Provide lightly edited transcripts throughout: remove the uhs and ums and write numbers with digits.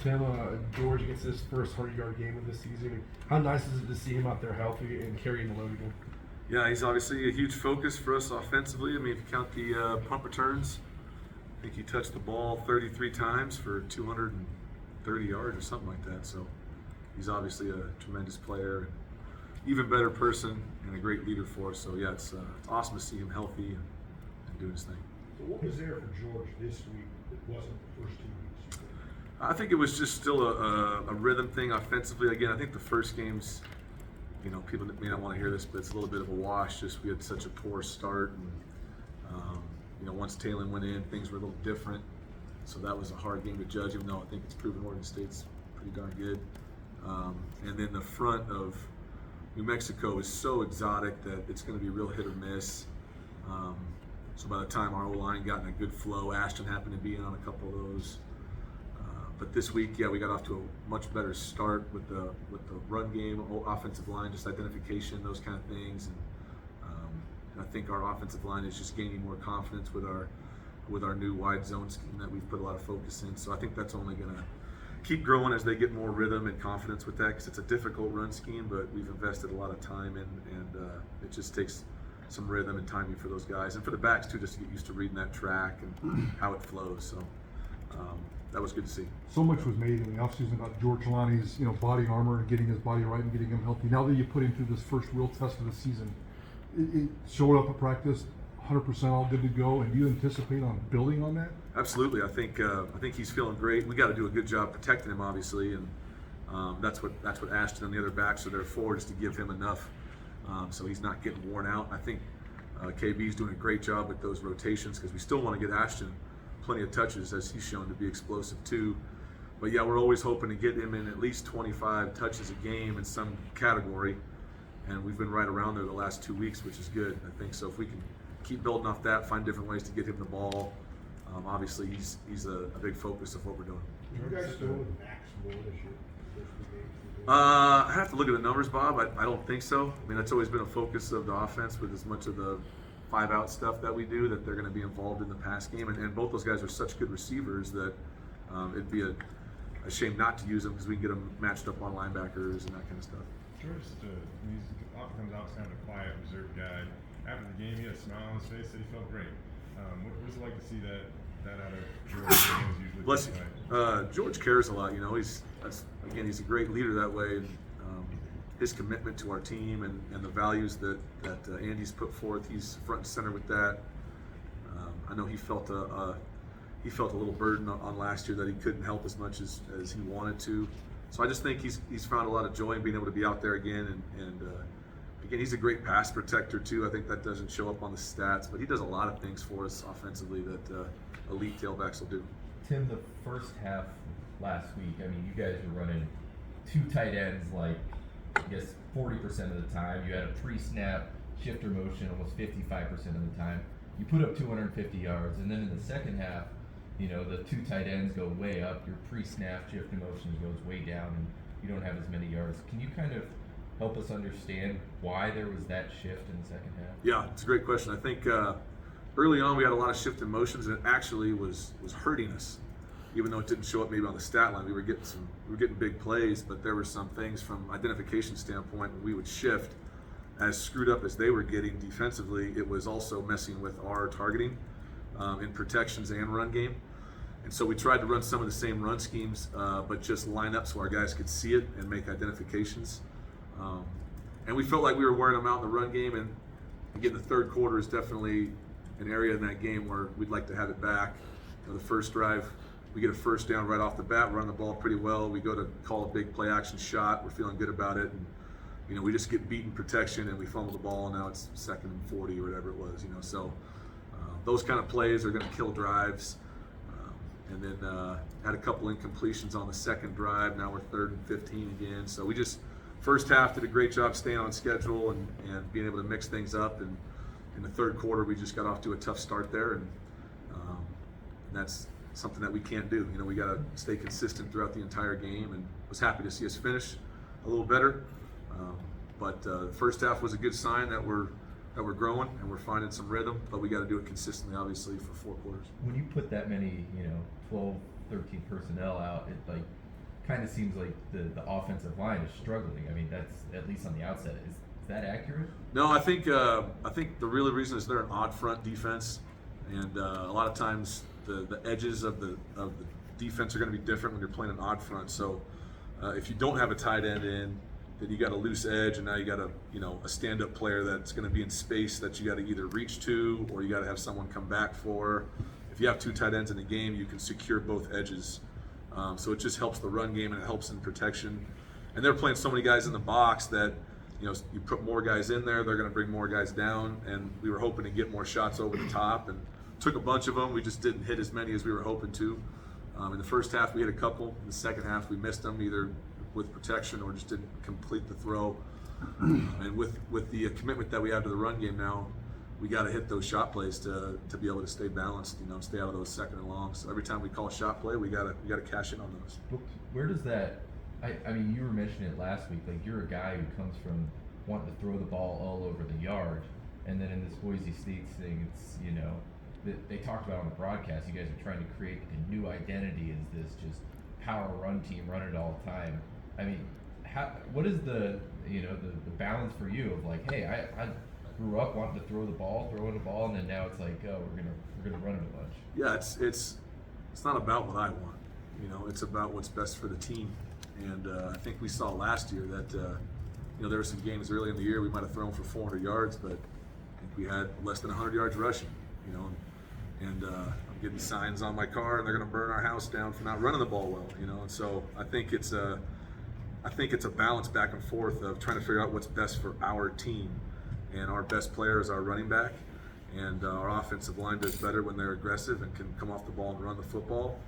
Tim, George gets his first 100-yard game of the season. How nice is it to see him out there healthy and carrying the load again? Yeah, he's obviously a huge focus for us offensively. I mean, if you count the punt returns, I think he touched the ball 33 times for 230 yards or something like that. So he's obviously a tremendous player, even better person, and a great leader for us. So yeah, it's awesome to see him healthy and doing his thing. So what was there for George this week that wasn't the first 2 weeks? I think it was just still a rhythm thing offensively. Again, I think the first game's, you know, people may not want to hear this, but it's a little bit of a wash. Just we had such a poor start, and you know, once Talon went in, things were a little different. So that was a hard game to judge, even though I think it's proven Oregon State's pretty darn good. And then the front of New Mexico is so exotic that it's going to be real hit or miss. So by the time our O-line got in a good flow, Ashton happened to be in on a couple of those. But this week, yeah, we got off to a much better start with the run game, offensive line, just identification, those kind of things. And I think our offensive line is just gaining more confidence with our new wide zone scheme that we've put a lot of focus in. So I think that's only going to keep growing as they get more rhythm and confidence with that, because it's a difficult run scheme, but we've invested a lot of time in, and it just takes some rhythm and timing for those guys, and for the backs too, just to get used to reading that track and how it flows. So that was good to see. So much was made in the offseason about George Lonnie's, body armor and getting his body right and getting him healthy. Now that you put him through this first real test of the season, it showed up at practice 100% all good to go, and do you anticipate on building on that? Absolutely. I think he's feeling great. We got to do a good job protecting him, obviously, and that's what Ashton and the other backs are there for, is to give him enough so he's not getting worn out. I think KB's doing a great job with those rotations, because we still want to get Ashton plenty of touches, as he's shown to be explosive too. But yeah, we're always hoping to get him in at least 25 touches a game in some category, and we've been right around there the last 2 weeks, which is good. I think so if we can keep building off that, find different ways to get him the ball. Obviously, he's a big focus of what we're doing. You guys still with Max Moore this year? I have to look at the numbers, Bob. I don't think so. I mean, that's always been a focus of the offense, with as much of the 5-out stuff that we do, that they're going to be involved in the pass game. And both those guys are such good receivers that it'd be a shame not to use them, because we can get them matched up on linebackers and that kind of stuff. George, he often comes out sounding a quiet, reserved guy. After the game, he had a smile on his face, said he felt great. What was it like to see that out of George? Bless you. George cares a lot. He's a great leader that way. His commitment to our team and the values that Andy's put forth, he's front and center with that. I know he felt a little burden on last year, that he couldn't help as much as he wanted to. So I just think he's found a lot of joy in being able to be out there again, and again, he's a great pass protector too. I think that doesn't show up on the stats, but he does a lot of things for us offensively that elite tailbacks will do. Tim, the first half last week, I mean, you guys were running 2 tight ends like, I guess, 40% of the time. You had a pre-snap shifter motion almost 55% of the time. You put up 250 yards, and then in the second half, the 2 tight ends go way up. Your pre-snap shifter motion goes way down, and you don't have as many yards. Can you kind of help us understand why there was that shift in the second half? Yeah, it's a great question. I think early on we had a lot of shift in motions, and it actually was hurting us, even though it didn't show up maybe on the stat line. We were getting big plays, but there were some things from identification standpoint when we would shift. As screwed up as they were getting defensively, it was also messing with our targeting in protections and run game. And so we tried to run some of the same run schemes, but just line up so our guys could see it and make identifications. And we felt like we were wearing them out in the run game. And again, the third quarter is definitely an area in that game where we'd like to have it back. The first drive, we get a first down right off the bat, run the ball pretty well. We go to call a big play action shot. We're feeling good about it. And we just get beaten protection and we fumble the ball, and now it's 2nd and 40 or whatever it was. So those kind of plays are going to kill drives. And then had a couple incompletions on the second drive. Now we're 3rd and 15 again. So we just, first half, did a great job staying on schedule and being able to mix things up. And in the third quarter, we just got off to a tough start there. And that's something that we can't do. We got to stay consistent throughout the entire game, and was happy to see us finish a little better. But the first half was a good sign that we're growing and we're finding some rhythm, but we got to do it consistently, obviously, for 4 quarters. When you put that many, 12, 13 personnel out, kind of seems like the offensive line is struggling. I mean, that's at least on the outset. Is that accurate? No, I think the real reason is they're an odd front defense, and a lot of times the edges of the defense are going to be different when you're playing an odd front. So if you don't have a tight end in, then you got a loose edge, and now you got a stand-up player that's going to be in space that you got to either reach to or you got to have someone come back for. If you have two tight ends in the game, you can secure both edges. So it just helps the run game and it helps in protection. And they're playing so many guys in the box that you put more guys in there, they're going to bring more guys down. And we were hoping to get more shots over the top, and took a bunch of them. We just didn't hit as many as we were hoping to. In the first half, we hit a couple. In the second half, we missed them either with protection or just didn't complete the throw. And with the commitment that we have to the run game now, we got to hit those shot plays to be able to stay balanced, stay out of those second and longs. So every time we call a shot play, we got to cash in on those. Where does that? I mean, you were mentioning it last week. Like, you're a guy who comes from wanting to throw the ball all over the yard, and then in this Boise State thing, it's they talked about on the broadcast. You guys are trying to create a new identity as this just power run team, run it all the time. I mean, what is the balance for you of like, hey, I grew up wanting to throw the ball, and then now it's like, oh, we're gonna run it a bunch. Yeah, it's not about what I want. It's about what's best for the team. And I think we saw last year that there were some games early in the year we might have thrown for 400 yards, but I think we had less than 100 yards rushing. And I'm getting signs on my car, and they're going to burn our house down for not running the ball well. And so I think it's a balance back and forth of trying to figure out what's best for our team. And our best player is our running back, and our offensive line does better when they're aggressive and can come off the ball and run the football.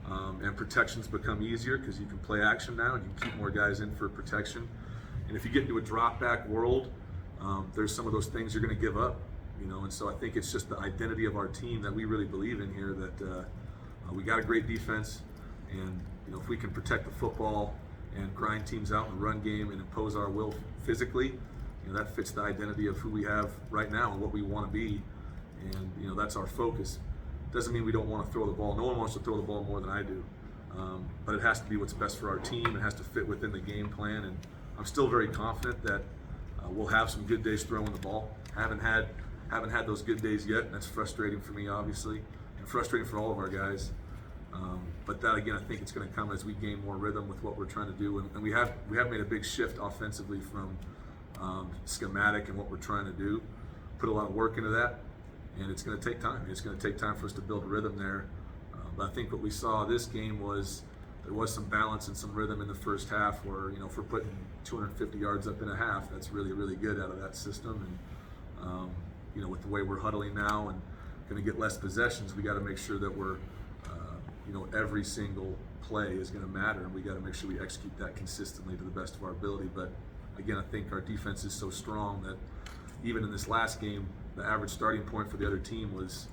And protections become easier because you can play action now and you can keep more guys in for protection. And if you get into a drop back world, there's some of those things you're going to give up. And so I think it's just the identity of our team that we really believe in here, that we got a great defense, and if we can protect the football and grind teams out in the run game and impose our will physically, that fits the identity of who we have right now and what we want to be, and that's our focus. Doesn't mean we don't want to throw the ball. No one wants to throw the ball more than I do, but it has to be what's best for our team. It has to fit within the game plan, and I'm still very confident that we'll have some good days throwing the ball. Haven't had those good days yet, and that's frustrating for me, obviously, and frustrating for all of our guys. But that, again, I think it's going to come as we gain more rhythm with what we're trying to do, and we have made a big shift offensively from schematic and what we're trying to do. Put a lot of work into that, and it's going to take time. It's going to take time for us to build rhythm there. But I think what we saw this game was there was some balance and some rhythm in the first half where, if we're putting 250 yards up in a half, that's really, really good out of that system. And, with the way we're huddling now and going to get less possessions, we got to make sure that we're, every single play is going to matter, and we got to make sure we execute that consistently to the best of our ability. But again, I think our defense is so strong that even in this last game, the average starting point for the other team was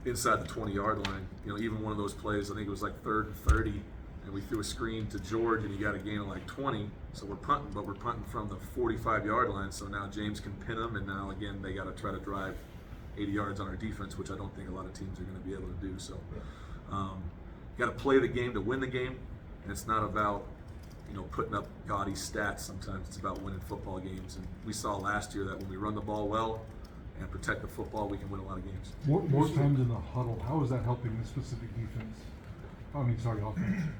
inside the 20-yard line. Even one of those plays, I think it was like 3rd and 30, and we threw a screen to George, and he got a gain of like 20. So we're punting, but we're punting from the 45-yard line. So now James can pin them, and now again they got to try to drive 80 yards on our defense, which I don't think a lot of teams are going to be able to do. So got to play the game to win the game, and it's not about putting up gaudy stats. Sometimes it's about winning football games, and we saw last year that when we run the ball well and protect the football, we can win a lot of games. More times in the huddle, how is that helping the specific defense? Offense.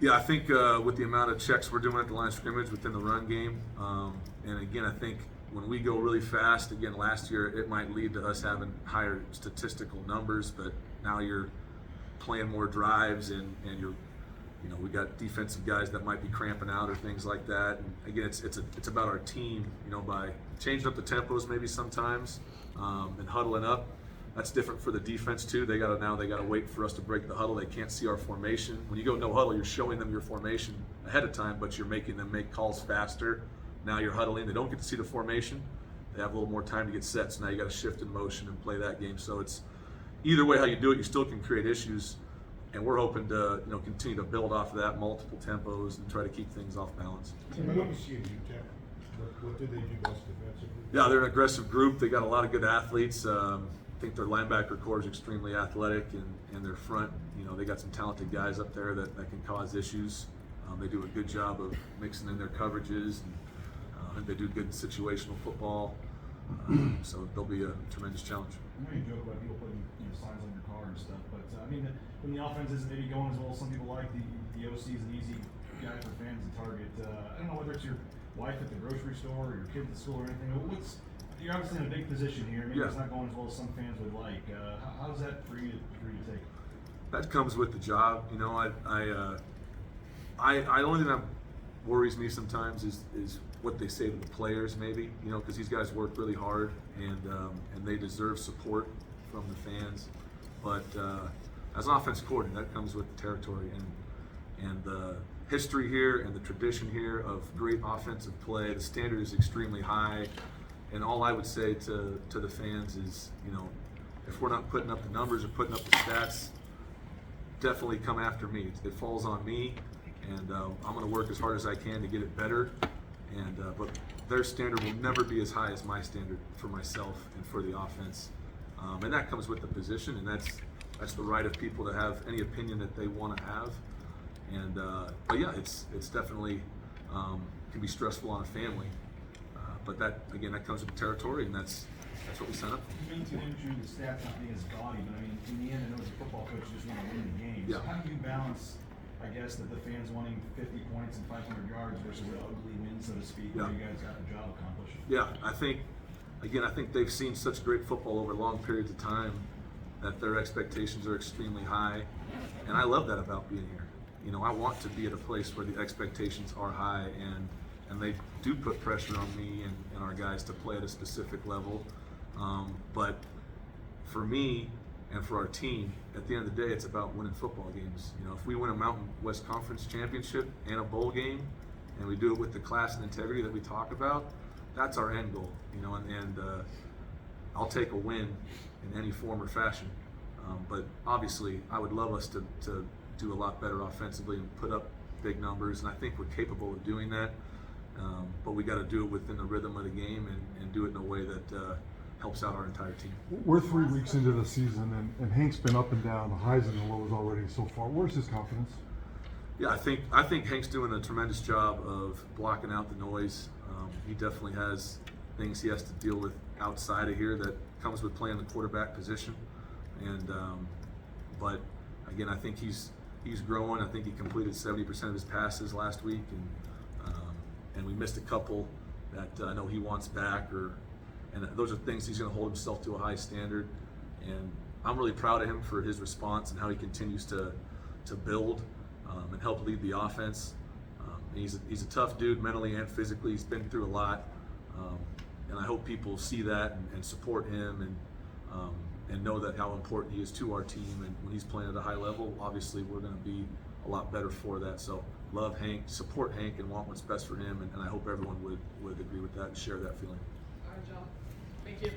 Yeah, I think with the amount of checks we're doing at the line of scrimmage within the run game, and again, I think when we go really fast, again, last year it might lead to us having higher statistical numbers, but now you're playing more drives and you're, we got defensive guys that might be cramping out or things like that. And again, it's about our team, by changing up the tempos maybe sometimes and huddling up. That's different for the defense too. They gotta wait for us to break the huddle. They can't see our formation. When you go no huddle, you're showing them your formation ahead of time, but you're making them make calls faster. Now you're huddling. They don't get to see the formation. They have a little more time to get set. So now you got to shift in motion and play that game. So it's either way how you do it, you still can create issues. And we're hoping to continue to build off of that, multiple tempos, and try to keep things off balance. Tim, what do you see in UTEP? What did they do best defensively? Yeah, they're an aggressive group. They got a lot of good athletes. I think their linebacker core is extremely athletic, and their front, they got some talented guys up there that can cause issues. They do a good job of mixing in their coverages, and they do good situational football. So they'll be a tremendous challenge. I know you joke about people putting signs on your car and stuff, but I mean, when the offense isn't maybe going as well as some people like, the OC is an easy guy for fans to target. I don't know whether it's your wife at the grocery store or your kid at school or anything. You're obviously in a big position here. Maybe it's not going as well as some fans would like. How's that for you to take? That comes with the job. You know, I only thing that worries me sometimes is what they say to the players, maybe, you know, because these guys work really hard and they deserve support from the fans. But as an offense coordinator, that comes with the territory and the history here and the tradition here of great offensive play. The standard is extremely high, and all I would say to the fans is, you know, if we're not putting up the numbers or putting up the stats, definitely come after me. It falls on me, and I'm going to work as hard as I can to get it better. And but their standard will never be as high as my standard for myself and for the offense, and that comes with the position, and that's the right of people to have any opinion that they want to have. And but yeah, it's definitely can be stressful on a family, but that comes with the territory, and that's what we sign up for. You mentioned the stats not being as gaudy, but I mean, in the end, I know as a football coach, you just want to win the game. Yeah. So how do you balance, I guess, that the fans wanting 50 points and 500 yards versus an ugly win, so to speak, where Yeah. you guys got the job accomplished? Yeah, I think they've seen such great football over long periods of time that their expectations are extremely high, and I love that about being here. You know, I want to be at a place where the expectations are high, and they do put pressure on me and our guys to play at a specific level. But for me and for our team, at the end of the day, it's about winning football games. You know, if we win a Mountain West Conference championship and a bowl game, and we do it with the class and integrity that we talk about, that's our end goal. You know, and I'll take a win in any form or fashion. But obviously, I would love us to do a lot better offensively and put up big numbers, and I think we're capable of doing that. But we got to do it within the rhythm of the game and do it in a way that helps out our entire team. We're 3 weeks into the season, and Hank's been up and down, the highs and the lows already so far. Where's his confidence? Yeah, I think Hank's doing a tremendous job of blocking out the noise. He definitely has things he has to deal with outside of here that comes with playing the quarterback position. And but again, I think he's growing. I think he completed 70% of his passes last week, and we missed a couple that I know he wants back, and those are things he's going to hold himself to a high standard. And I'm really proud of him for his response and how he continues to build and help lead the offense. He's a tough dude mentally and physically. He's been through a lot, and I hope people see that and support him and know that how important he is to our team. And when he's playing at a high level, obviously we're going to be a lot better for that. So love Hank, support Hank, and want what's best for him. And I hope everyone would agree with that and share that feeling. All right, John. Thank you.